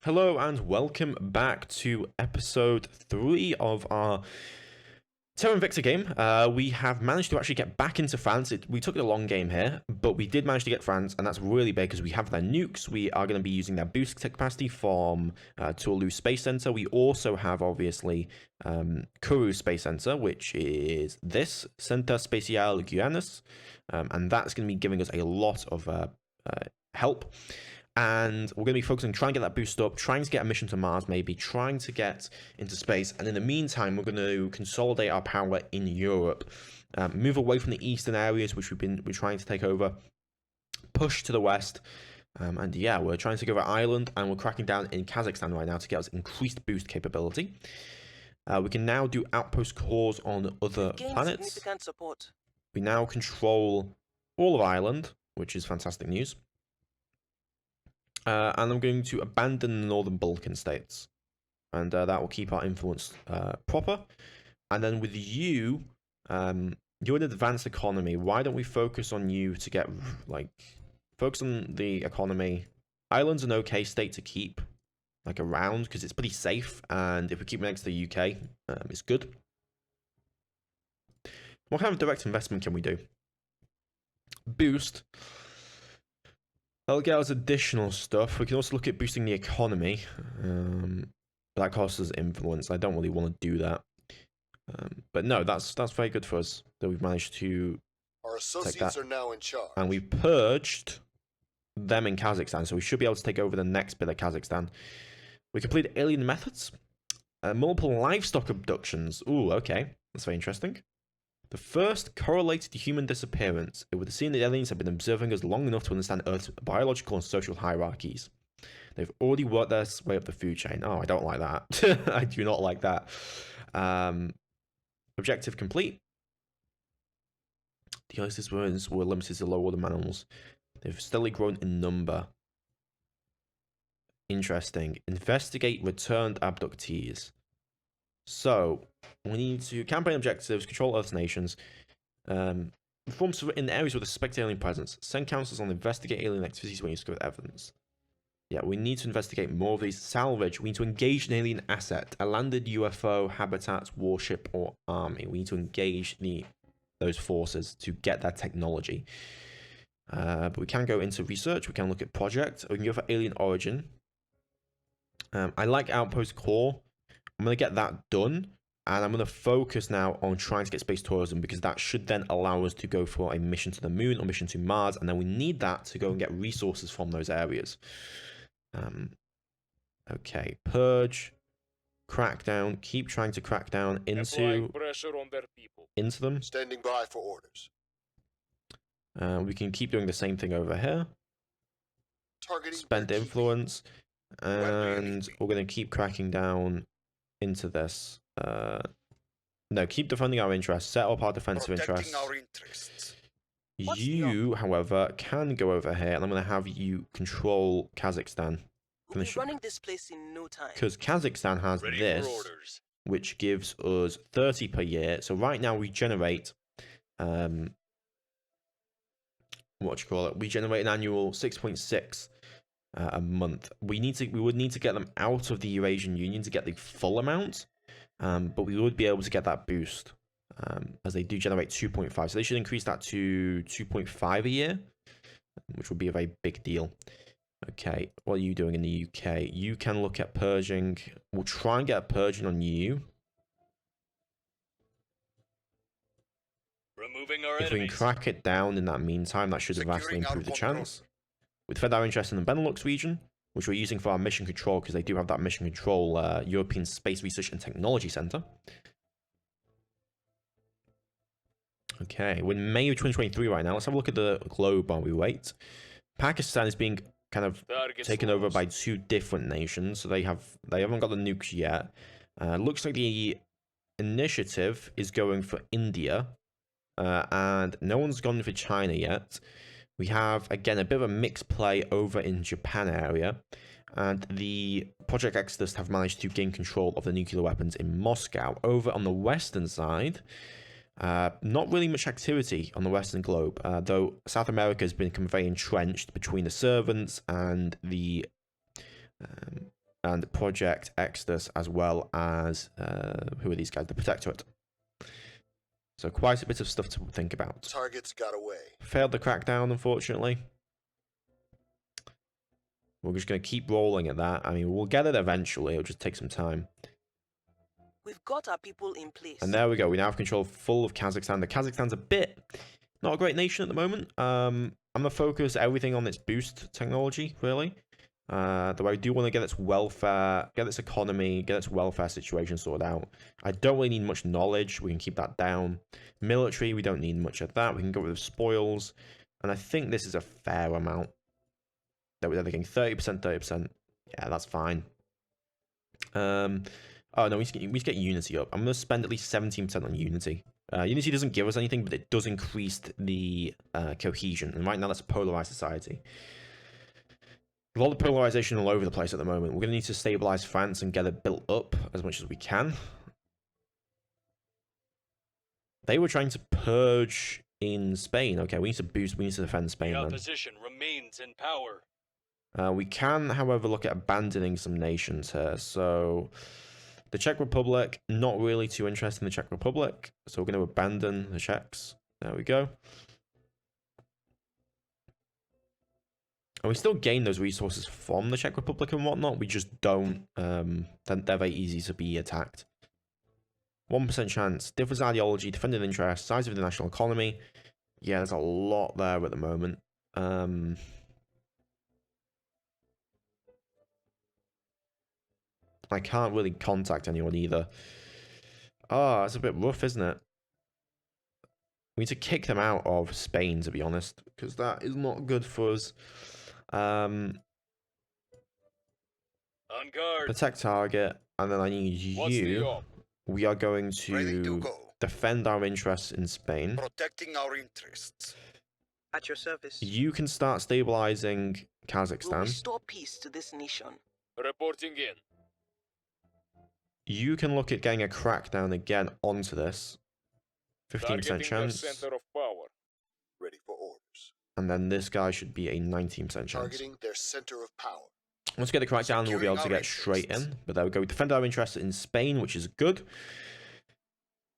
Hello and welcome back to episode 3 of our Terra Invicta game. We have managed to actually get back into France. We took the long game here, but we did manage to get France, and that's really big because we have their nukes. We are going to be using their boost capacity from Toulouse Space Center. We also have, obviously, Kourou Space Center, which is this, Centre Spatial Guyanus, and that's going to be giving us a lot of help. And we're going to be focusing on trying to get that boost up, trying to get a mission to Mars, maybe trying to get into space. And in the meantime, we're going to consolidate our power in Europe, move away from the eastern areas, which we're trying to take over, push to the west. And yeah, we're trying to take over Ireland, and we're cracking down in Kazakhstan right now to get us increased boost capability. We can now do outpost cores on other planets. We now control all of Ireland, which is fantastic news. And I'm going to abandon the Northern Balkan states. And that will keep our influence proper. And then with you, you're an advanced economy. Why don't we focus on you to get, focus on the economy. Ireland's an okay state to keep, around, because it's pretty safe. And if we keep it next to the UK, it's good. What kind of direct investment can we do? Boost. That'll get us additional stuff. We can also look at boosting the economy. That costs us influence. I don't really want to do that. But no, that's very good for us that we've managed to Our associates are now in charge. And we purged them in Kazakhstan, so we should be able to take over the next bit of Kazakhstan. We completed alien methods. Multiple livestock abductions. Ooh, okay. That's very interesting. The first correlated human disappearance. It would seem that aliens have been observing us long enough to understand Earth's biological and social hierarchies. They've already worked their way up the food chain. Oh, I don't like that. I do not like that. Objective complete. The ISIS were limited to low-order mammals. They've steadily grown in number. Interesting. Investigate returned abductees. So, we need to campaign objectives, control Earth's nations, perform in areas with a suspected alien presence, send councils on investigate alien activities when you discover evidence. Yeah, we need to investigate more of these. Salvage, we need to engage an alien asset, a landed UFO, habitat, warship, or army. We need to engage those forces to get that technology. But we can go into research, we can look at project, we can go for alien origin. I like outpost core. I'm going to get that done, and I'm going to focus now on trying to get space tourism, because that should then allow us to go for a mission to the moon or mission to Mars, and then we need that to go and get resources from those areas. Okay, purge, crackdown, keep trying to crack down into them. Standing by for orders. We can keep doing the same thing over here. Targeting Spend influence, and we're going to keep cracking down into this. No, keep defending our interests. Set up our defensive interests. You, however, can go over here, and I'm going to have you control Kazakhstan. We'll be running this place in no time. Because Kazakhstan has this, which gives us 30 per year. So right now we generate, we generate an annual 6.6 a month. We would need to get them out of the Eurasian Union to get the full amount, but we would be able to get that boost, as they do generate 2.5. So they should increase that to 2.5 a year, which would be a very big deal. Okay, what are you doing in the UK? You can look at purging. We'll try and get a purging on you. Removing our if we can crack it down in that meantime, that should vastly improve the chance. We've fed our interest in the Benelux region, which we're using for our mission control, because they do have that mission control European Space Research and Technology Center. Okay, we're in May of 2023 right now. Let's have a look at the globe while we wait. Pakistan is being kind of taken over by two different nations, so they haven't got the nukes yet. Looks like the initiative is going for India, and no one's gone for China yet. We have, again, a bit of a mixed play over in Japan area, and the Project Exodus have managed to gain control of the nuclear weapons in Moscow. Over on the western side, not really much activity on the western globe, though South America has become very entrenched between the servants and the and Project Exodus, as well as who are these guys? The Protectorate. So quite a bit of stuff to think about. Targets got away. Failed the crackdown, unfortunately. We're just going to keep rolling at that. I mean, we'll get it eventually. It'll just take some time. We've got our people in place. And there we go. We now have control full of Kazakhstan. The Kazakhstan's a bit not a great nation at the moment. I'm going to focus everything on its boost technology, really. Though I do want to get its welfare, get its economy, get its welfare situation sorted out. I don't really need much knowledge. We can keep that down. Military, we don't need much of that. We can get rid of spoils. And I think this is a fair amount. That we're getting 30%, 30%. Yeah, that's fine. Oh, no, we need to get Unity up. I'm going to spend at least 17% on Unity. Unity doesn't give us anything, but it does increase the cohesion. And right now, that's a polarized society. A lot of polarization all over the place at the moment. We're going to need to stabilize France and get it built up as much as we can. They were trying to purge in Spain. Okay, we need to boost, we need to defend Spain. The opposition remains in power. We can, however, look at abandoning some nations here. So, the Czech Republic, not really too interested in the Czech Republic. So, we're going to abandon the Czechs. There we go. And we still gain those resources from the Czech Republic and whatnot. We just don't. They're very easy to be attacked. 1% chance. Differs ideology, defended interest, size of the national economy. Yeah, there's a lot there at the moment. I can't really contact anyone either. Oh, it's a bit rough, isn't it? We need to kick them out of Spain, to be honest, because that is not good for us. On guard. Protect target, and then I need you. We are going to defend our interests in Spain. Protecting our interests. At your service. You can start stabilizing Kazakhstan. We'll restore peace to this nation. Reporting in. You can look at getting a crackdown again onto this. 15% Targeting chance. their center of power. Ready for orders. And then this guy should be a 19% chance. Targeting their center of power. Once we get the crackdown, we'll be able to get straight in. But there we go. We defend our interests in Spain, which is good.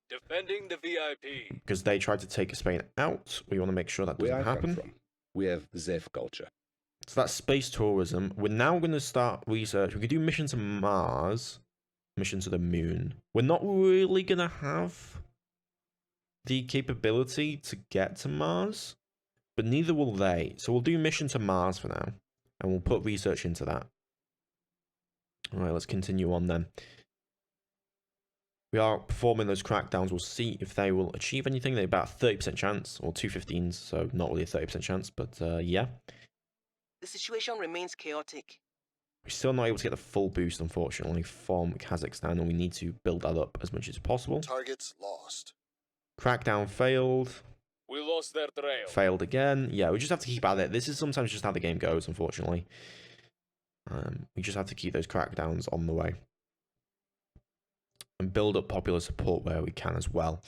Defending the VIP. Because they tried to take Spain out. We want to make sure that doesn't happen. We have Zev culture. So that's space tourism. We're now going to start research. We could do mission to Mars. Mission to the moon. We're not really going to have the capability to get to Mars. But neither will they. So we'll do mission to Mars for now. And we'll put research into that. Alright, let's continue on then. We are performing those crackdowns. We'll see if they will achieve anything. They're about 30% chance. Or 215s, so not really a 30% chance. But yeah. The situation remains chaotic. We're still not able to get the full boost, unfortunately, from Kazakhstan. And we need to build that up as much as possible. Targets lost. Crackdown failed. We lost their trail. Failed again. Yeah, we just have to keep at it. This is sometimes just how the game goes, unfortunately. We just have to keep those crackdowns on the way. And build up popular support where we can as well.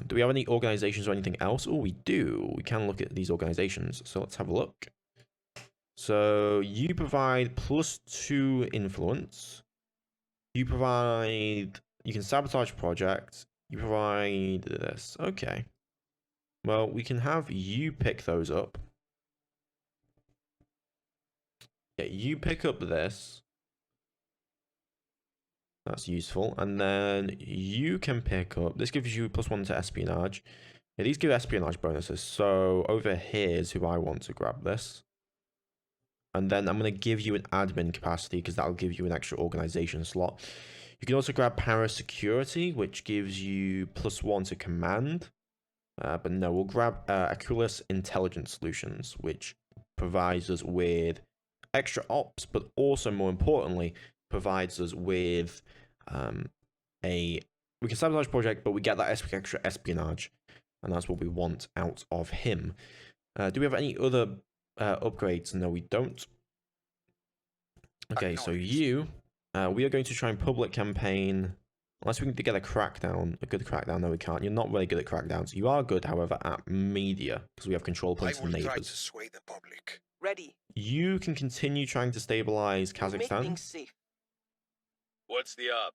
Do we have any organizations or anything else? Oh, we do. We can look at these organizations. So let's have a look. So you provide +2 influence. You provide... You can sabotage projects. You provide this. Okay. Well, we can have you pick those up. Yeah, you pick up this. That's useful. And then you can pick up... This gives you +1 to espionage. Yeah, these give espionage bonuses. So over here is who I want to grab this. And then I'm going to give you an admin capacity because that'll give you an extra organization slot. You can also grab parasecurity, which gives you +1 to command. But no, we'll grab Aculus Intelligence Solutions, which provides us with extra ops, but also, more importantly, provides us with we can sabotage project, but we get that extra espionage, and that's what we want out of him. Do we have any other upgrades? No, we don't. Okay, so you, we are going to try and public campaign. Unless we can get a crackdown, a good crackdown. No, we can't. You're not really good at crackdowns. You are good, however, at media, because we have control points and neighbors. I will try to sway the public. Ready. You can continue trying to stabilize We'll make Kazakhstan. things safe. What's the up?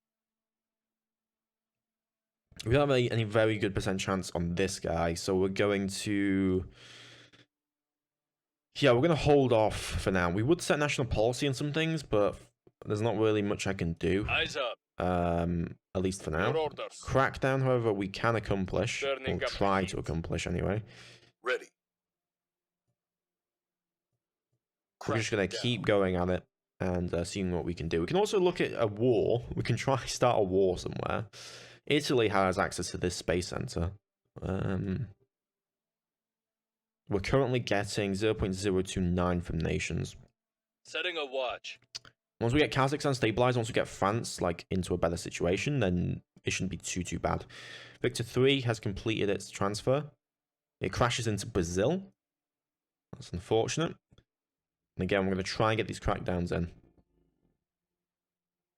We don't have any very good percent chance on this guy, so we're going to... Yeah, we're going to hold off for now. We would set national policy on some things, but there's not really much I can do. Eyes up. At least for now. Your orders. Crackdown, however, we can accomplish. Turning Or up the try heat. to accomplish, anyway. Ready. We're just going to Crack keep down. going at it and seeing what we can do. We can also look at a war. We can try start a war somewhere. Italy has access to this space center. We're currently getting 0.029 from nations. Setting a watch. Once we get Kazakhstan stabilized, once we get France like into a better situation, then it shouldn't be too bad. Victor 3 has completed its transfer. It crashes into Brazil. That's unfortunate. And again, we're going to try and get these crackdowns in.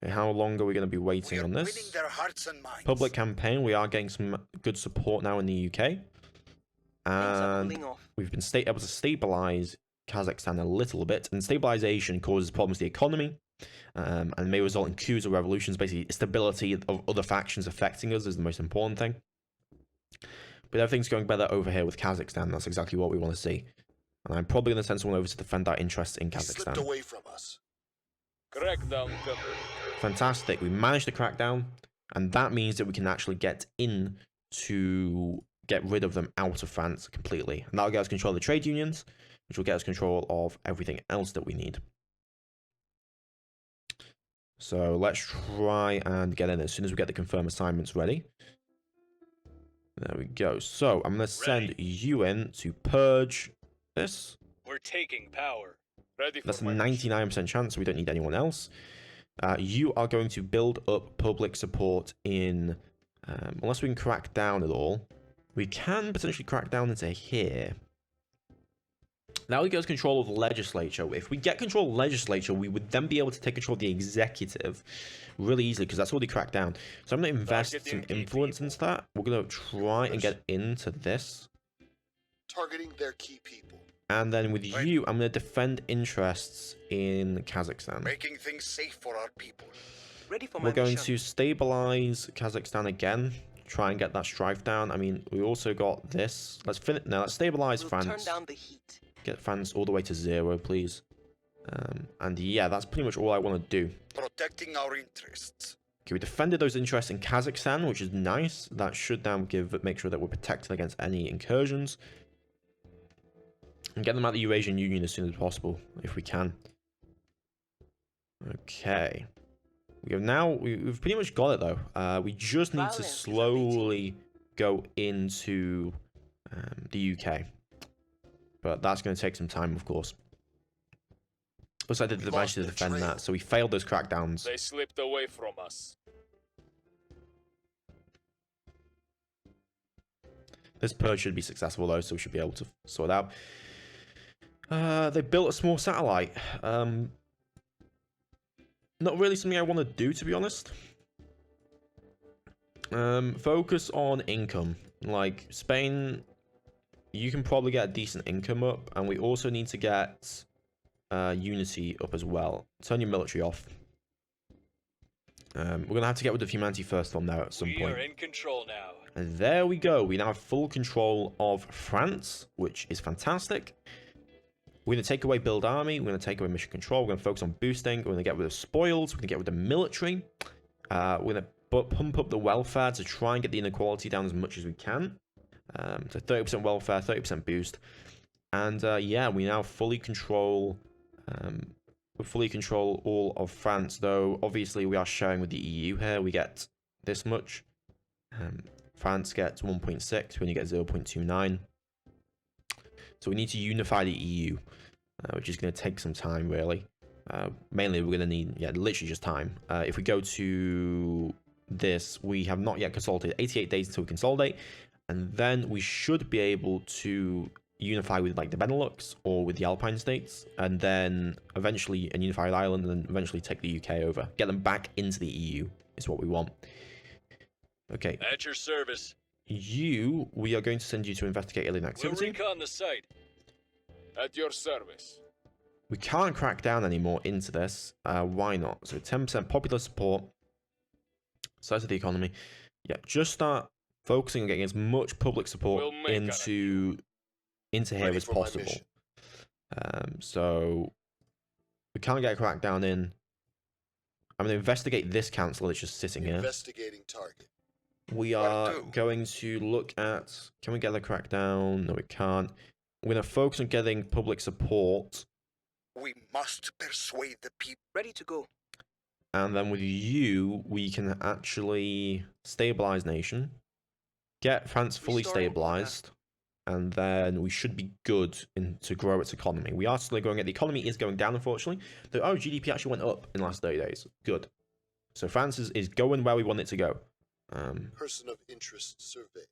Okay, how long are we going to be We waiting are on winning this? their hearts and minds. Public campaign. We are getting some good support now in the UK. Things are And cooling off. we've been able to stabilize Kazakhstan a little bit. And stabilization causes problems to the economy. And may result in coups or revolutions. Basically, stability of other factions affecting us is the most important thing. But everything's going better over here with Kazakhstan. That's exactly what we want to see. And I'm probably going to send someone over to defend our interests in He slipped Kazakhstan. away from us. Crackdown coming. Fantastic. We managed to crack down. And that means that we can actually get in to get rid of them out of France completely. And that'll get us control of the trade unions, which will get us control of everything else that we need. So let's try and get in as soon as we get the confirm assignments ready. There we go. So I'm going to send you in to purge this. We're taking power. Ready for That's a march. 99% chance, so we don't need anyone else. You are going to build up public support in... unless we can crack down at all. We can potentially crack down into here. Now we get control of the legislature. If we get control of the legislature, we would then be able to take control of the executive really easily, because that's already cracked down. So I'm going to invest Target some the key influence people. into that. We're going to try and get into this. Targeting their key people. And then with Right. you, I'm going to defend interests in Kazakhstan. Making things safe for our people. Ready for my We're going mission. to stabilize Kazakhstan again. Try and get that strife down. I mean, we also got this. Let's finish now. Let's stabilize We'll France. turn down the heat. Get France all the way to 0, please. And yeah, that's pretty much all I want to do. Protecting our interests. Okay, we defended those interests in Kazakhstan, which is nice. That should now make sure that we're protected against any incursions. And get them out of the Eurasian Union as soon as possible, if we can. Okay. We have now, we've pretty much got it though. We just need to Violence is slowly go into the UK. But that's going to take some time, of course. Looks like they We managed to lost their defend trail. that, so we failed those crackdowns. They slipped away from us. This purge should be successful though, so we should be able to sort it out. They built a small satellite. Not really something I want to do, to be honest. Focus on income. Like, Spain, you can probably get a decent income up, and we also need to get unity up as well. Turn your military off. We're going to have to get rid of humanity first on there at some We point. are in control now. And there we go. We now have full control of France, which is fantastic. We're going to take away build army. We're going to take away mission control. We're going to focus on boosting. We're going to get rid of spoils. We're going to get rid of military. We're going to pump up the welfare to try and get the inequality down as much as we can. So 30% welfare, 30% boost. And yeah, we now fully control... we fully control all of France, though obviously we are sharing with the EU here. We get this much. France gets 1.6. We only get 0.29. So we need to unify the EU, which is going to take some time, really. Mainly, we're going to need, yeah, literally just time. If we go to this, we have not yet consolidated. 88 days until we consolidate. And then we should be able to unify with, like, the Benelux or with the Alpine states. And then eventually a unified island, and then eventually take the UK over. Get them back into the EU is what we want. Okay. At your service. We are going to send you to investigate alien We'll activity. recon the site. At your service. We can't crack down anymore into this. Why not? So 10% popular support. Size of the economy. Yeah, just start focusing on getting as much public support We'll make into here Ready as for my possible. mission. So we can't get a crackdown in. I'm going to investigate this council that's just sitting here. Investigating target. We Where are to? going to look at... Can we get the crackdown? No, we can't. We're going to focus on getting public support. We must persuade the people. Ready to go. And then with you, we can actually stabilize nation. Get France fully Restoring order. stabilized. And then we should be good to grow its economy. We are still going at the economy is going down, unfortunately. Though our GDP actually went up in the last 30 days. Good. So France is going where we want it to go. Person of interest survey.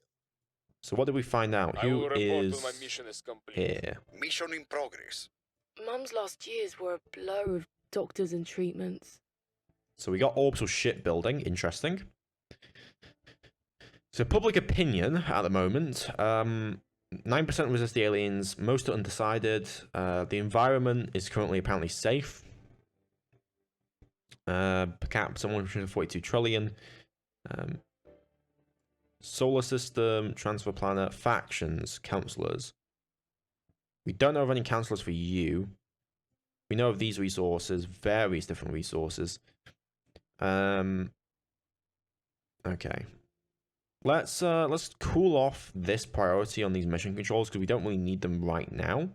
So what did we find out? I will Who report is when my mission is complete. here? Mission in progress. Mum's last years were a blur of doctors and treatments. So we got orbital shipbuilding. Interesting. So public opinion at the moment. 9% resist the aliens. Most are undecided. The environment is currently apparently safe. Per capita 142 trillion. Solar system, transfer planet, factions, councillors. We don't know of any councillors for you. We know of these resources, various different resources. Okay. Let's cool off this priority on these mission controls because we don't really need them right now.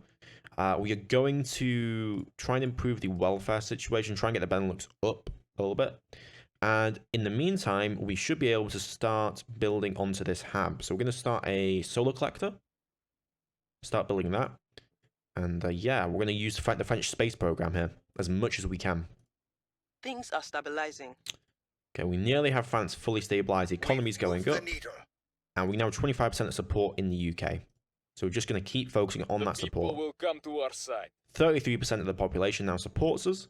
We are going to try and improve the welfare situation, try and get the Benelux up a little bit. And in the meantime, we should be able to start building onto this hab. So we're going to start a solar collector. Start building that. And yeah, we're going to use the French space program here as much as we can. Things are stabilizing. Okay, we nearly have France fully stabilized. The economy's going Move up. the needle. And we now have 25% of support in the UK. So we're just going to keep focusing on The that people support. will come to our side. 33% of the population now supports us.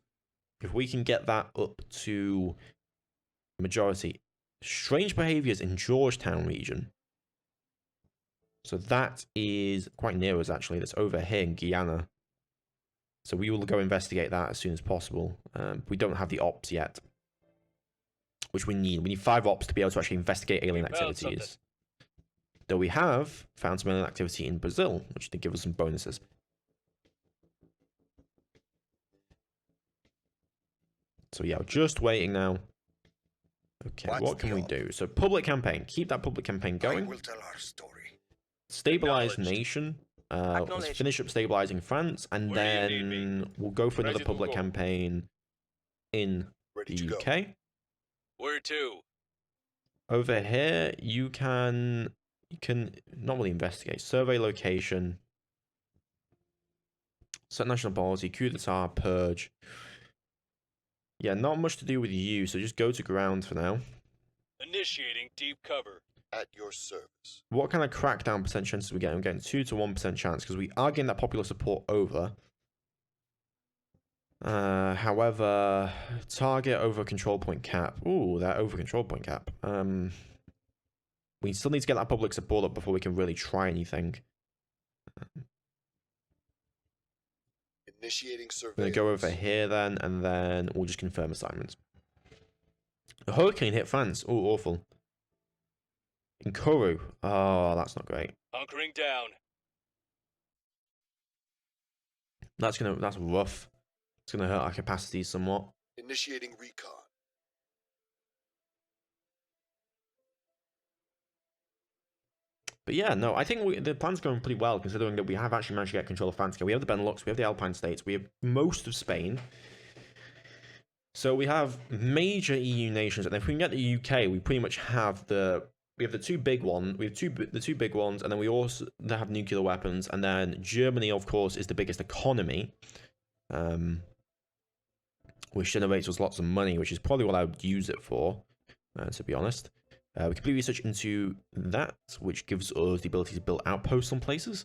If we can get that up to majority. Strange behaviors in Georgetown region. So that is quite near us, actually. That's over here in Guyana. So we will go investigate that as soon as possible. We don't have the ops yet, which we need. We need 5 ops to be able to actually investigate alien We found activities. Though we have found some alien activity in Brazil, which did give us some bonuses. So yeah, just waiting now. Okay, What's what can the we op? do? So public campaign. Keep that public campaign I going. will tell our story. Stabilize Acknowledged. nation. Let's Acknowledged. finish up stabilizing France, and Where do you need then we'll go for another Ready to public go. campaign in Ready the to go. UK. Where to? Over here, you can not really investigate. Survey location. Set national policy. Coup d'etat. Purge. Yeah, not much to do with you, so just go to ground for now. Initiating deep cover. At your service. What kind of crackdown percent chances are we getting? I'm getting 2 to 1% chance because we are getting that popular support over. However, target over control point cap. Ooh, that over control point cap. We still need to get that public support up before we can really try anything. Initiating We're gonna surveillance. go over here then, and then we'll just confirm assignments. A hurricane hit France. Oh, awful. In Kourou. Oh, that's not great. Hunkering down. That's rough. It's gonna hurt our capacity somewhat. Initiating recon. But yeah, no, I think the plan's going pretty well, considering that we have actually managed to get control of France. We have the Benelux, we have the Alpine states, we have most of Spain. So we have major EU nations, and if we can get the UK, we pretty much have we have the two big ones. We have the two big ones, and then we also have nuclear weapons, and then Germany, of course, is the biggest economy, which generates us lots of money, which is probably what I would use it for, to be honest. We can do research into that, which gives us the ability to build outposts on places.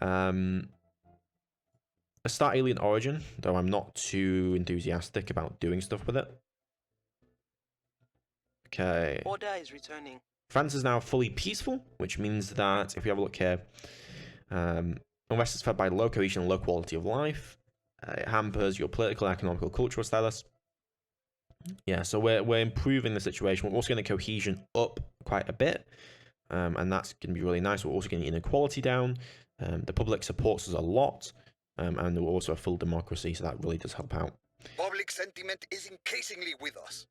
Let's start Alien Origin, though I'm not too enthusiastic about doing stuff with it. Okay. Order is returning. France is now fully peaceful, which means that, if we have a look here, unrest is fed by low cohesion and low quality of life. It hampers your political, economical, cultural status. Yeah, so we're improving the situation. We're also getting the cohesion up quite a bit, and that's going to be really nice. We're also getting inequality down. The public supports us a lot, and we're also a full democracy, so that really does help out. Public sentiment is increasingly with us.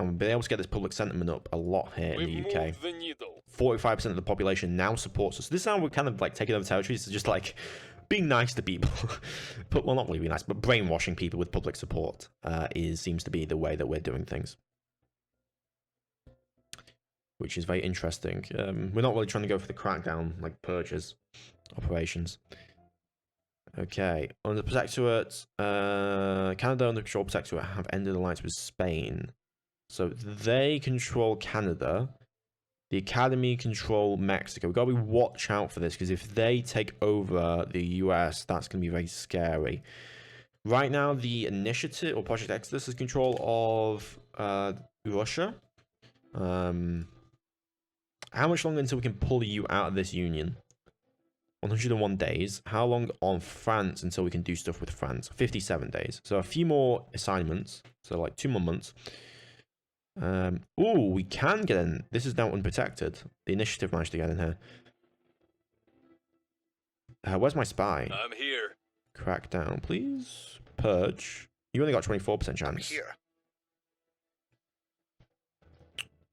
And we've been able to get this public sentiment up a lot here in We've the UK. moved the needle. 45% of the population now supports us. So this is how we're kind of like taking over territories. It's just like being nice to people. But, well, not really being nice, but brainwashing people with public support seems to be the way that we're doing things. Which is very interesting. We're not really trying to go for the crackdown, like purges operations. Okay, under protectorate, Canada under control protectorate have ended alliance with Spain. So they control Canada. The Academy control Mexico. We've got to watch out for this, because if they take over the US, that's going to be very scary. Right now, the initiative, or Project Exodus, is control of Russia. How much longer until we can pull you out of this union? 101 days. How long on France until we can do stuff with France? 57 days. So a few more assignments. So like 2 more months. Oh, we can get in. This is now unprotected. The initiative managed to get in here. Where's my spy? I'm here. Crack down, please. Purge. You only got 24% I'm chance. here.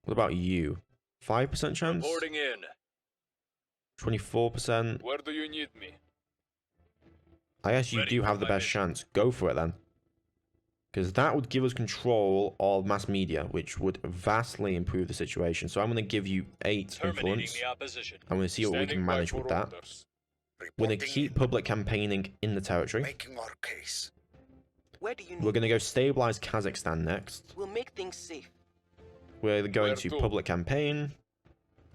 What about you? 5% chance? Reporting in. 24%. Where do you need me? I guess you Ready do for have the my best mission. chance. Go for it then. Because that would give us control of mass media, which would vastly improve the situation. So I'm going to give you 8 Terminating influence. the opposition. I'm going to see what we Standing can by manage for with that. orders. We're going to Reporting keep in, public campaigning in the territory. making our case. Where do you need? We're going to go stabilize Kazakhstan next. We'll make things safe. We're going Where to to? public campaign.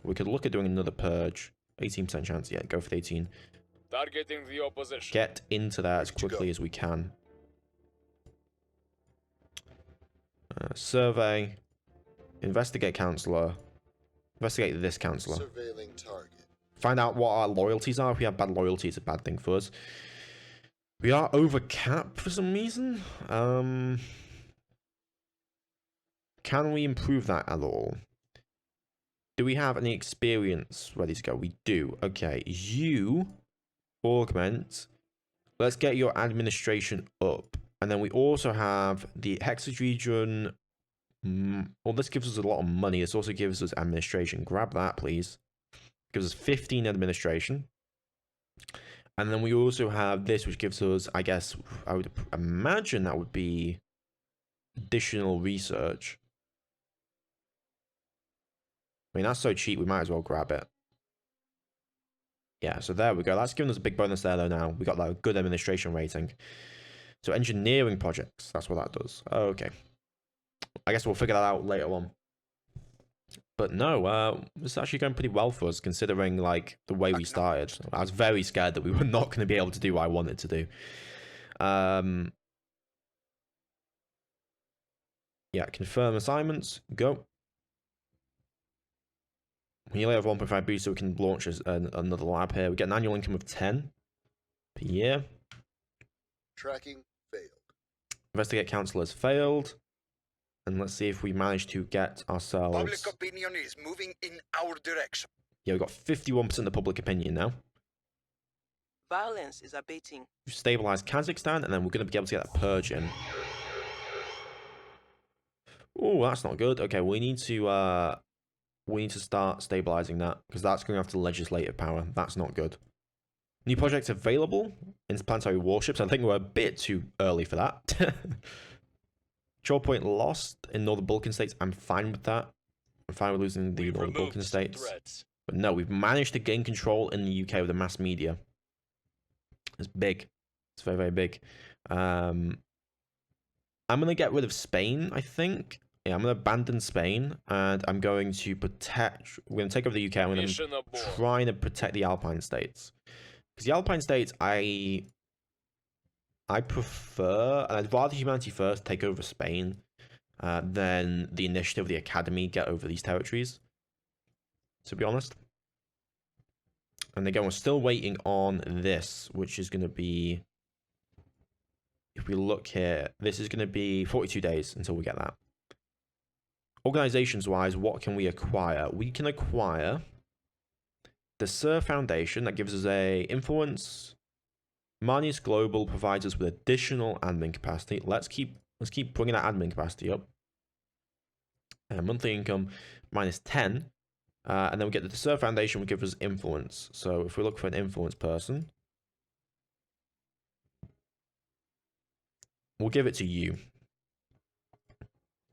We could look at doing another purge. 18% chance. Yeah, go for the 18. Targeting the opposition. Get into that as Ready to quickly go. as we can. Survey. Investigate counselor. Investigate this counselor. Surveilling target. Find out what our loyalties are. If we have bad loyalty, it's a bad thing for us. We are over cap for some reason. Can we improve that at all? Do we have any experience ready to go? We do. Okay, you augment. Let's get your administration up. And then we also have the Hexage region. Well, this gives us a lot of money. This also gives us administration. Grab that, please. Gives us 15 administration. And then we also have this, which gives us, I guess, I would imagine that would be additional research. I mean, that's so cheap, we might as well grab it. Yeah, so there we go. That's given us a big bonus there, though, now. We got that good administration rating. So engineering projects, that's what that does. Okay. I guess we'll figure that out later on. But no, it's actually going pretty well for us, considering, like, the way we started. I was very scared that we were not going to be able to do what I wanted to do. Yeah, confirm assignments. Go. We only have 1.5 boost, so we can launch another lab here. We get an annual income of 10 per year. Tracking failed. Investigate counselors failed. And let's see if we manage to get ourselves... Public opinion is moving in our direction. Yeah, we've got 51% of public opinion now. Violence is abating. We've stabilized Kazakhstan, and then we're going to be able to get that purge in. Oh, that's not good. Okay, we need to start stabilizing that, because that's going after legislative power. That's not good. New projects available. Interplanetary warships. I think we're a bit too early for that. Control point lost in Northern Balkan states. I'm fine with that. I'm fine with losing the We've Northern removed Balkan some states. threats. But no, we've managed to gain control in the UK with the mass media. It's big. It's very, very big. I'm going to get rid of Spain, I think. Yeah, I'm going to abandon Spain, and I'm going to protect... We're going to take over the UK, and we're going Mission to aboard. try to protect the Alpine states. Because the Alpine states, I prefer... And I'd rather Humanity First take over Spain than the initiative of the Academy get over these territories. To be honest. And again, we're still waiting on this, which is going to be... If we look here, this is going to be 42 days until we get that. organizations-wise, what can we acquire? We can acquire the Sir Foundation. That gives us a influence. Manius Global provides us with additional admin capacity. Let's keep bringing that admin capacity up. Monthly income -10. And then we get the Sir Foundation will give us influence. So if we look for an influence person, we'll give it to you.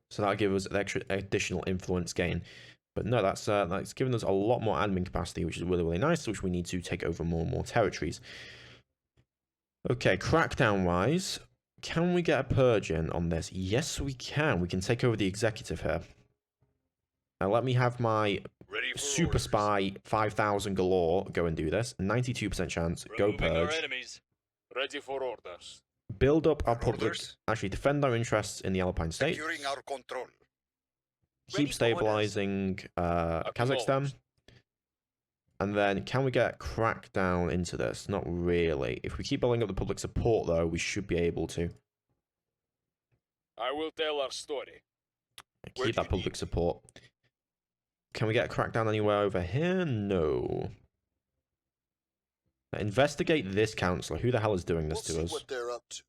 So that'll give us an extra additional influence gain. But no, that's given us a lot more admin capacity, which is really, really nice, which we need to take over more and more territories. Okay, crackdown-wise, can we get a purge in on this? Yes, we can. We can take over the executive here. Now, let me have my super spy 5,000 galore go and do this. 92% chance. Go purge. Ready for orders. Build up our public. Orders? Actually, defend our interests in the Alpine states. Securing our control. Keep stabilizing Kazakhstan. And then, can we get crackdown into this? Not really. If we keep building up the public support, though, we should be able to. I will tell our story. Keep that public support. Can we get a crackdown anywhere over here? No. Investigate this councillor. Who the hell is doing this We'll to see us? what they're up to.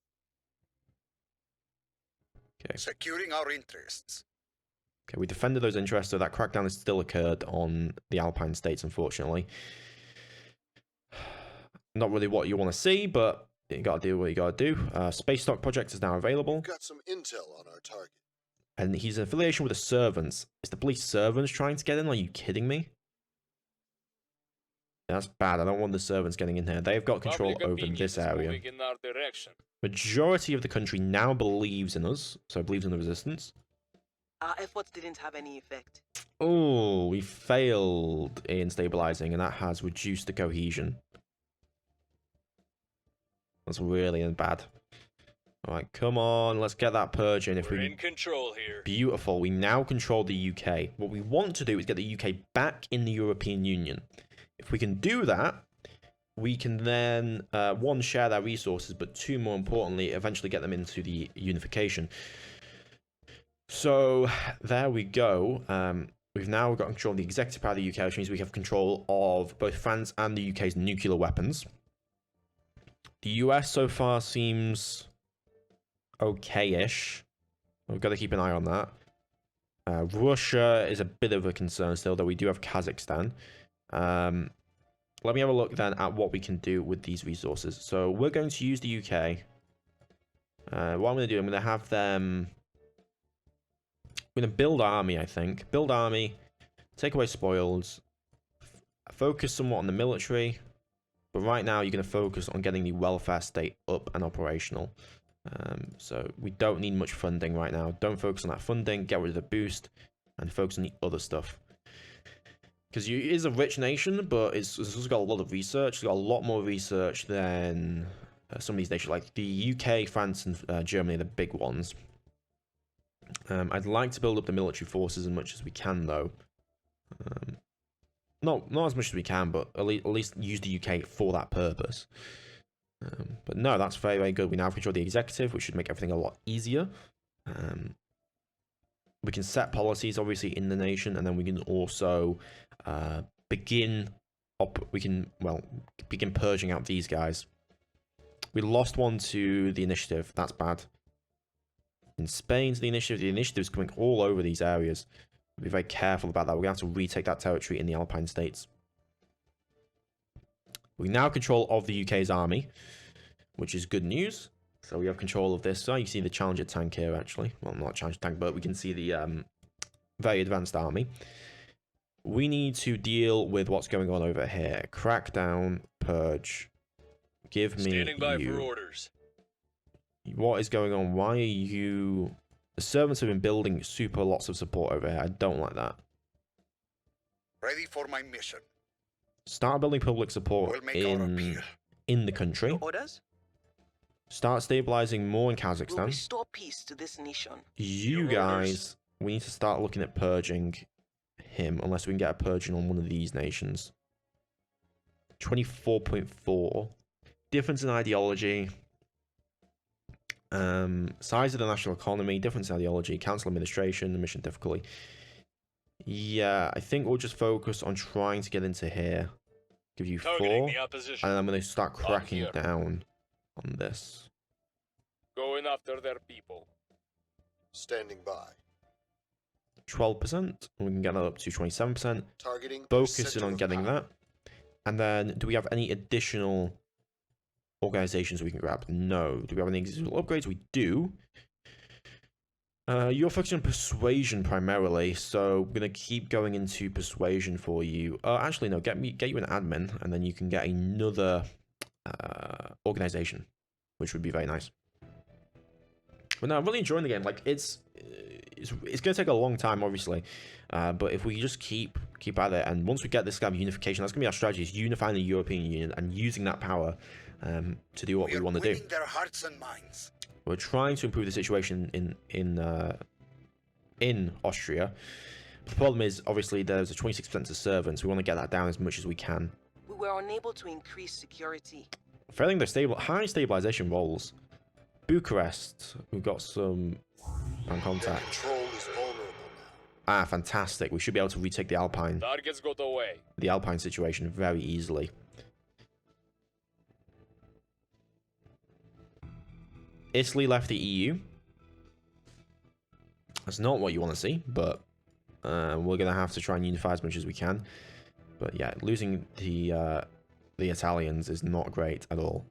Okay. Securing our interests. Okay, we defended those interests, so that crackdown has still occurred on the Alpine states, unfortunately. Not really what you want to see, but you gotta do what you gotta do. Space Stock Project is now available. We've got some intel on our target. And he's in affiliation with the servants. Is the police servants trying to get in? Are you kidding me? That's bad. I don't want the servants getting in here. They've got control Public over opinion this is area. moving in our direction. Majority of the country now believes in us, so believes in the resistance. Our efforts didn't have any effect. Oh, we failed in stabilizing, and that has reduced the cohesion. That's really bad. All right, come on, let's get that purge in. If We're we in control here. beautiful, we now control the UK. What we want to do is get the UK back in the European Union. If we can do that, we can then one, share their resources, but two, more importantly, eventually get them into the unification. So there we go. We've now got control of the executive power of the UK, which means we have control of both France and the UK's nuclear weapons. The US so far seems okay-ish. We've got to keep an eye on that. Russia is a bit of a concern still, though we do have Kazakhstan. Let me have a look then at what we can do with these resources. So we're going to use the UK. What I'm going to do, I'm going to have them... We're going to build army, I think. Build army, take away spoils, focus somewhat on the military. But right now, you're going to focus on getting the welfare state up and operational. So we don't need much funding right now. Don't focus on that funding. Get rid of the boost and focus on the other stuff. Because it is a rich nation, but it's also got a lot of research. It's got a lot more research than some of these nations, like the UK, France, and Germany, the big ones. I'd like to build up the military forces as much as we can, though. Not as much as we can, but at least use the UK for that purpose. But no, that's very, very good. We now control the executive, which should make everything a lot easier. We can set policies, obviously, in the nation, and then we can also begin purging out these guys. We lost one to the initiative. That's bad. In Spain, to the initiative is coming all over these areas. Be very careful about that. We're going to have to retake that territory in the Alpine states. We now control of the UK's army, which is good news. So we have control of this. So you can see the Challenger tank here, actually. Well, not Challenger tank, but we can see the very advanced army. We need to deal with what's going on over here. Crackdown, purge. Give me Standing by you. for orders. What is going on? Why are you... The servants have been building super lots of support over here. I don't like that. Ready for my mission. Start building public support We'll make our appeal. in the country. Your orders? Start stabilizing more in We'll Kazakhstan. restore peace to this nation. You Your guys, orders. we need to start looking at purging him, unless we can get a purging on one of these nations. 24.4. Difference in ideology. Size of the national economy, difference in ideology, council administration, mission difficulty. Yeah, I think we'll just focus on trying to get into here. Give you 4. Targeting the opposition. And I'm going to start cracking here. down on this. Going after their people. Standing by. 12%. And we can get that up to 27%. Targeting. Focusing center on of getting power. that. And then, do we have any additional organizations we can grab? No. Do we have any additional upgrades? We do. You're focusing on persuasion primarily, so we're gonna keep going into persuasion for you. Actually, no. Get you an admin, and then you can get another organization, which would be very nice. But no, I'm really enjoying the game. Like it's gonna take a long time, obviously, but if we just keep at it, and once we get this kind of unification, that's gonna be our strategy: is unifying the European Union and using that power to do what we want to do. Winning their hearts and minds. We're trying to improve the situation in Austria. The problem is, obviously, there's a 26% to servants. We want to get that down as much as we can. We were unable to increase security. Failing the high stabilization rolls. Bucharest, we've got some on Their contact. control is vulnerable now. Ah, fantastic. We should be able to retake the Targets got away. Alpine situation very easily. Italy left the EU. That's not what you want to see, but we're going to have to try and unify as much as we can. But yeah, losing the Italians is not great at all.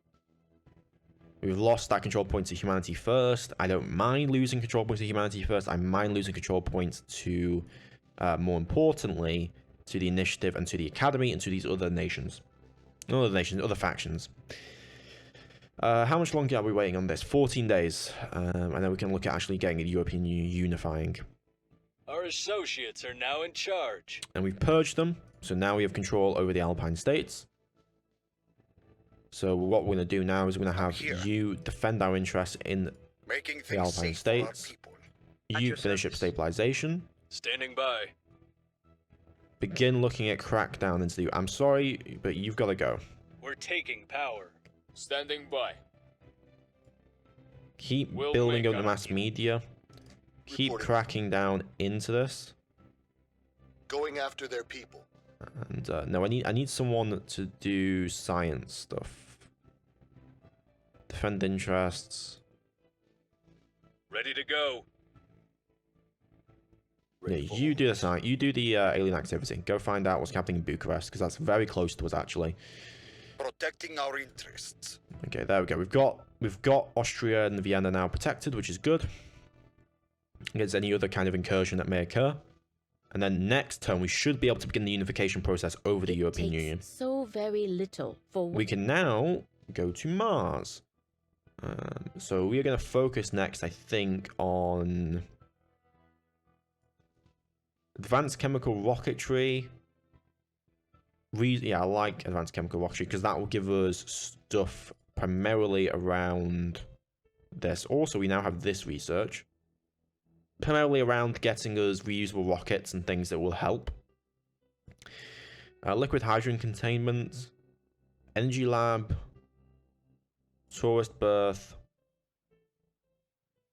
We've lost that control point to humanity first. I don't mind losing control points to humanity first. I mind losing control points to, more importantly, to the initiative and to the academy and to these other nations. Not other nations, other factions. How much longer are we waiting on this? 14 days. And then we can look at actually getting the European Union unifying. Our associates are now in charge. And we've purged them. So now we have control over the Alpine states. So what we're going to do now is we're going to have you defend our interests in Making the things Alpine safe for our states. people. You finish up stabilization. Standing by. Begin looking at crackdown into the... I'm sorry, but you've got to go. We're taking power. Standing by. Keep We'll building make up the our mass deal. media. Keep Reporting. cracking down into this. Going after their people. And no, I need someone to do science stuff. Defend interests. Ready to go. Yeah, you do the science. You do the alien activity. Go find out what's happening in Bucharest, because that's very close to us actually. Protecting our interests. Okay, there we go. We've got Austria and Vienna now protected, which is good. Against any other kind of incursion that may occur. And then next turn, we should be able to begin the unification process over the European Union. So very little for We can now go to Mars. So we are going to focus next, I think, on advanced chemical rocketry. Yeah, I like advanced chemical rocketry because that will give us stuff primarily around this. Also, we now have this research. Primarily around getting us reusable rockets and things that will help. Liquid hydrogen containment. Energy lab. Tourist berth.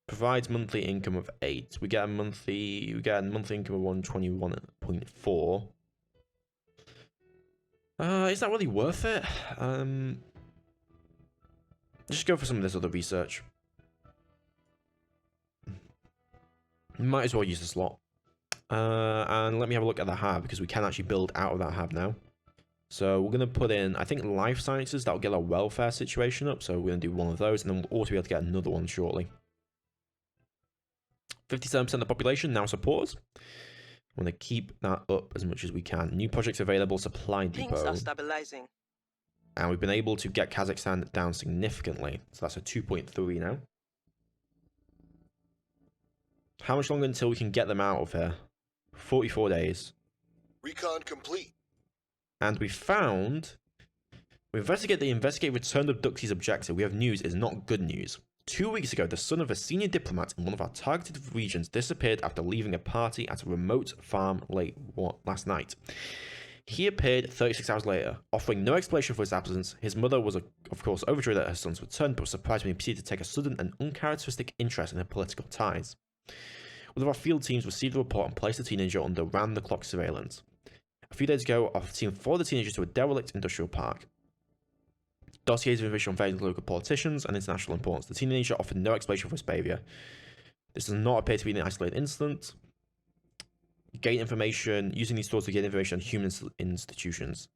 Provides monthly income of 8. We get a monthly income of 121.4. Is that really worth it? Just go for some of this other research. Might as well use the slot. And let me have a look at the hab, because we can actually build out of that hab now. So we're going to put in, I think, life sciences. That'll get our welfare situation up. So we're going to do one of those, and then we'll also be able to get another one shortly. 57% of the population now support us. I'm going to keep that up as much as we can. New projects available, supply Things depot. are stabilizing. And we've been able to get Kazakhstan down significantly. So that's a 2.3 now. How much longer until we can get them out of here? 44 days. Recon complete. And we found... We investigate returned abductees objective. We have news is not good news. 2 weeks ago, the son of a senior diplomat in one of our targeted regions disappeared after leaving a party at a remote farm last night. He appeared 36 hours later, offering no explanation for his absence. His mother was, of course, overjoyed that her sons returned, but was surprised when he proceeded to take a sudden and uncharacteristic interest in her political ties. One of our field teams received the report and placed the teenager under round-the-clock surveillance. A few days ago, our team followed the teenager to a derelict industrial park. Dossiers of information on various local politicians and international importance. The teenager offered no explanation for his behaviour. This does not appear to be an isolated incident. Gain information, using these tools to gain information on human institutions.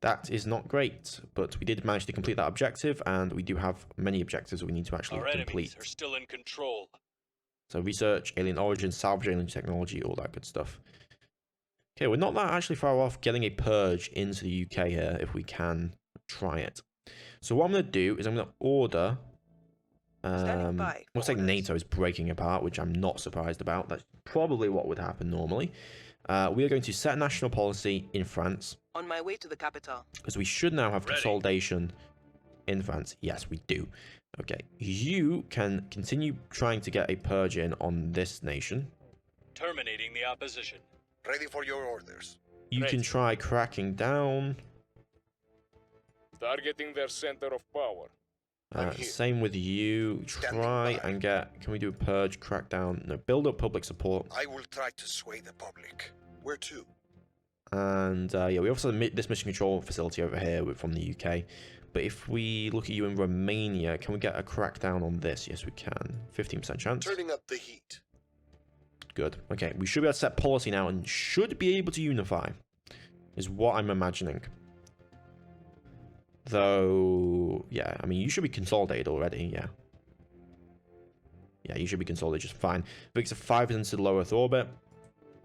That is not great, but we did manage to complete that objective, and we do have many objectives we need to actually Our complete. enemies are still in control. So research, alien origins, salvage alien technology, all that good stuff. Okay, we're not that actually far off getting a purge into the UK here, if we can try it. So what I'm going to do is I'm going to order... Standing by. looks like NATO is breaking apart, which I'm not surprised about. That's probably what would happen normally. We are going to set national policy in France, On my way to the capital. because we should now have Ready. consolidation in France. Yes, we do. Okay, you can continue trying to get a purge in on this nation. Terminating the opposition. Ready for your orders. You can Ready. try cracking down. Targeting their center of power. I'm here. Same with you. Standing Try by. and get... Can we do a purge, crackdown? No, build up public support. I will try to sway the public. Where to? And yeah, we also have this mission control facility over here from the UK. But if we look at you in Romania, can we get a crackdown on this? Yes, we can. 15% chance. Turning up the heat. Good. Okay, we should be able to set policy now and should be able to unify, is what I'm imagining. Though, yeah, I mean, you should be consolidated already, yeah. Yeah, you should be consolidated just fine. Victor 5 is into low Earth orbit.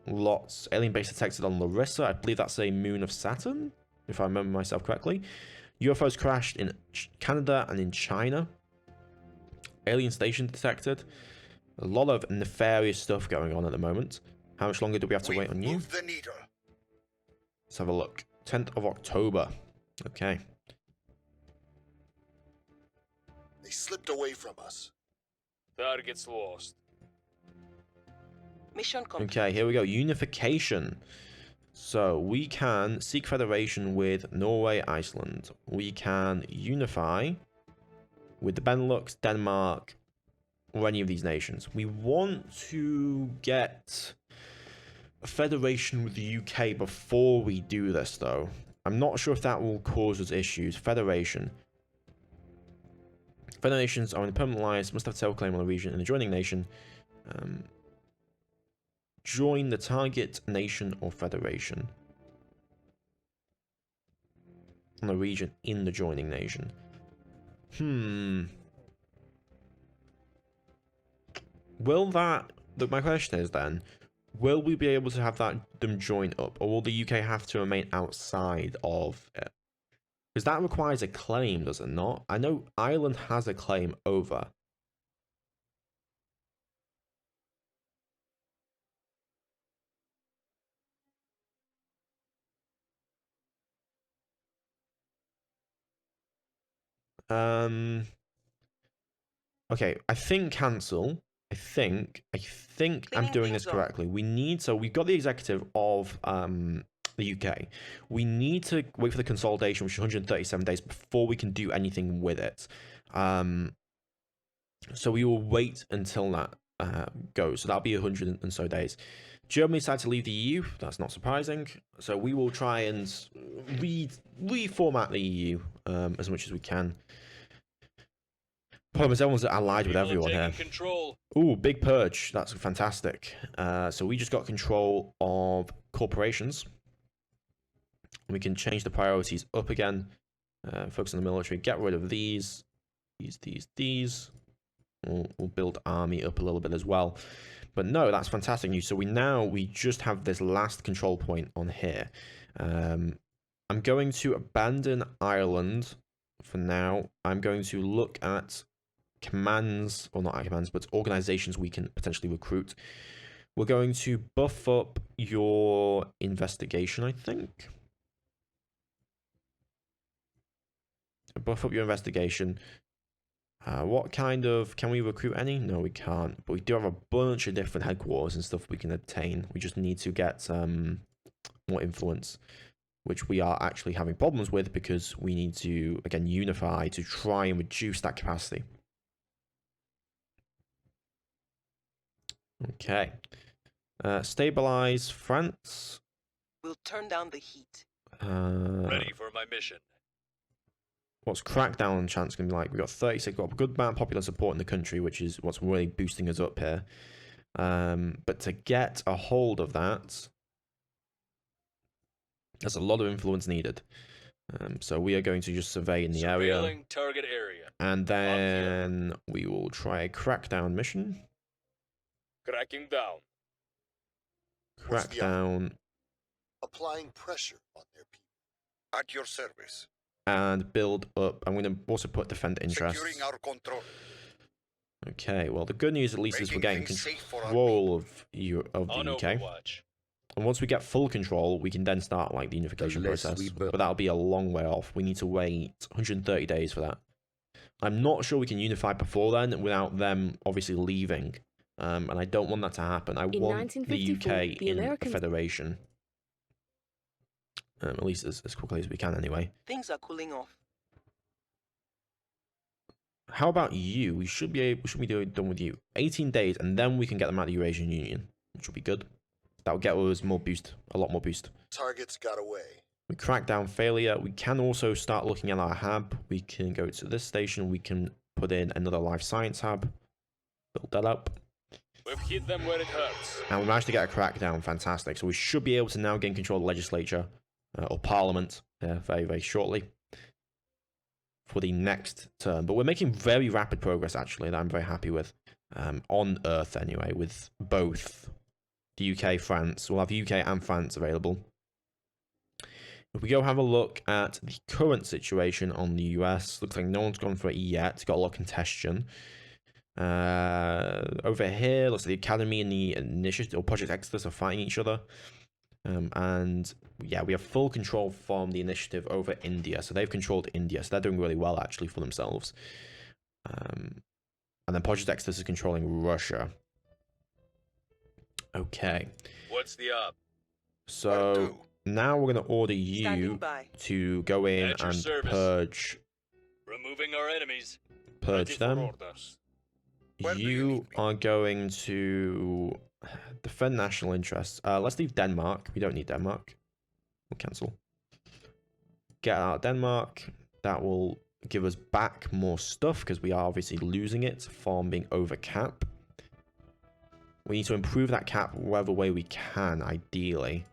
Lots. Alien base detected on Larissa. I believe that's a moon of Saturn, if I remember myself correctly. UFOs crashed in Canada and in China. Alien station detected. A lot of nefarious stuff going on at the moment. How much longer do we have to wait on you? Move the needle. Let's have a look. 10th of October. Okay. They slipped away from us. Targets lost. Mission complete. Okay, here we go. Unification. So we can seek federation with Norway, Iceland. We can unify with the Benelux, Denmark, or any of these nations. We want to get a federation with the UK before we do this, though. I'm not sure if that will cause us issues. Federation. Federations are in permanent alliance, must have tail claim on the region and the joining nation. Join the target nation or federation on the region in the joining nation. Will that... Look, my question is then, will we be able to have them join up, or will the UK have to remain outside of it? Because that requires a claim, does it not? I know Ireland has a claim over. Okay, I think cancel. I think I'm Cleaning doing this things up. correctly. We've got the executive of the UK. We need to wait for the consolidation, which is 137 days before we can do anything with it. So we will wait until that goes. So that'll be 100 and so days. Germany decided to leave the EU. That's not surprising. So we will try and reformat the EU as much as we can. Problem is, everyone's allied with People are everyone taking here. control. Ooh, big purge. That's fantastic. So we just got control of corporations. We can change the priorities up again. Focus on the military. Get rid of these. These. We'll build army up a little bit as well. But no, that's fantastic news. So we just have this last control point on here. I'm going to abandon Ireland for now. I'm going to look at commands, or not commands, but organizations we can potentially recruit. We're going to buff up your investigation, I think. Buff up your investigation. What kind of... Can we recruit any? No, we can't. But we do have a bunch of different headquarters and stuff we can obtain. We just need to get more influence, which we are actually having problems with because we need to, again, unify to try and reduce that capacity. Okay. Stabilize France. We'll turn down the heat. Ready for my mission. What's crackdown chance going to be like? We've got 36, got a good amount of popular support in the country, which is what's really boosting us up here. But to get a hold of that, there's a lot of influence needed. So we are going to just survey in the area. Surveilling target area. And then we will try a crackdown mission. Cracking down. What's the Crackdown. Applying pressure on their people. At your service. And build up. I'm going to also put defend interests. Securing our control. Okay, well, the good news at least is we're getting Making things safe for our control of On the UK. Overwatch. And once we get full control, we can then start like the unification The less process. we build. But that'll be a long way off. We need to wait 130 days for that. I'm not sure we can unify before then without them obviously leaving. And I don't want that to happen. I want the 1954, UK the in a Americans- federation. At least as quickly as we can anyway. Things are cooling off. How about you? We should be done with you. 18 days, and then we can get them out of the Eurasian Union, which will be good. That will get us more boost, a lot more boost. Targets got away. We crack down failure. We can also start looking at our hub. We can go to this station. We can put in another life science hub. Build that up. We've hit them where it hurts. And we managed to get a crackdown. Fantastic. So we should be able to now gain control of the legislature or parliament very, very shortly for the next term. But we're making very rapid progress, actually, that I'm very happy with. On Earth, anyway, with both the UK, France. We'll have UK and France available. If we go have a look at the current situation on the US, looks like no one's gone for it yet. Got a lot of contention. Over here, looks like the Academy and the Initiative or Project Exodus are fighting each other. And yeah, we have full control from the Initiative over India. So they've controlled India. So they're doing really well, actually, for themselves. And then Project Exodus is controlling Russia. Okay. What's the up? So now we're going to order Standing you by. to go in At your and service. purge Removing our enemies. Ready for them. orders. Where do you You need me? are going to defend national interests. Let's leave Denmark. We don't need Denmark. We'll cancel. Get out of Denmark. That will give us back more stuff because we are obviously losing it from being over cap. We need to improve that cap whatever way we can, ideally.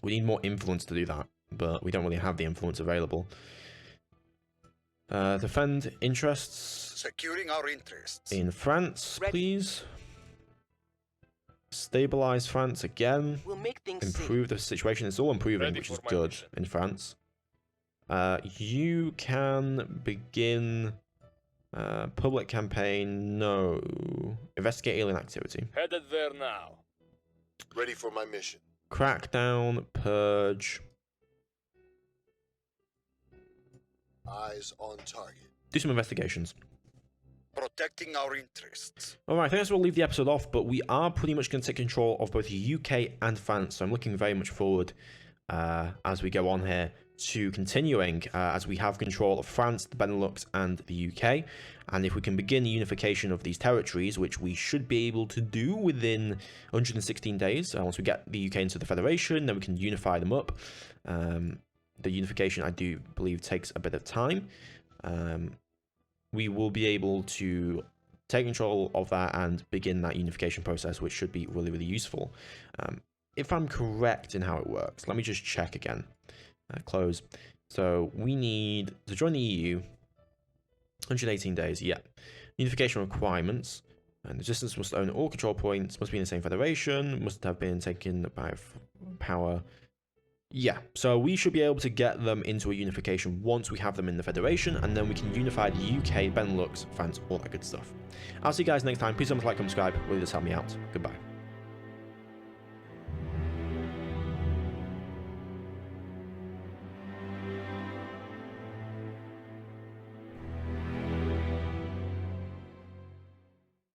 We need more influence to do that, but we don't really have the influence available. Defend interests Securing our interests. in France, Ready. please. Stabilize France again. We'll make things Improve the situation. It's all improving, Ready which is for my good mission. in France. You can begin public campaign. No. Investigate alien activity. Headed there now. Ready for my mission. Crackdown, purge. Eyes on target. Do some investigations. Protecting our interests. Alright, I think that's where we'll leave the episode off, but we are pretty much going to take control of both the UK and France, so I'm looking very much forward as we go on here to continuing as we have control of France, the Benelux, and the UK. And if we can begin the unification of these territories, which we should be able to do within 116 days, once we get the UK into the Federation, then we can unify them up. The unification, I do believe, takes a bit of time. We will be able to take control of that and begin that unification process, which should be really, really useful. If I'm correct in how it works, let me just check again. Close. So we need to join the EU. 118 days, yeah. Unification requirements. And the distance must own all control points, must be in the same federation, must have been taken by power. Yeah, so we should be able to get them into a unification once we have them in the Federation, and then we can unify the UK, Benelux, France, all that good stuff. I'll see you guys next time. Please don't forget to like, comment, subscribe. Really does help me out. Goodbye.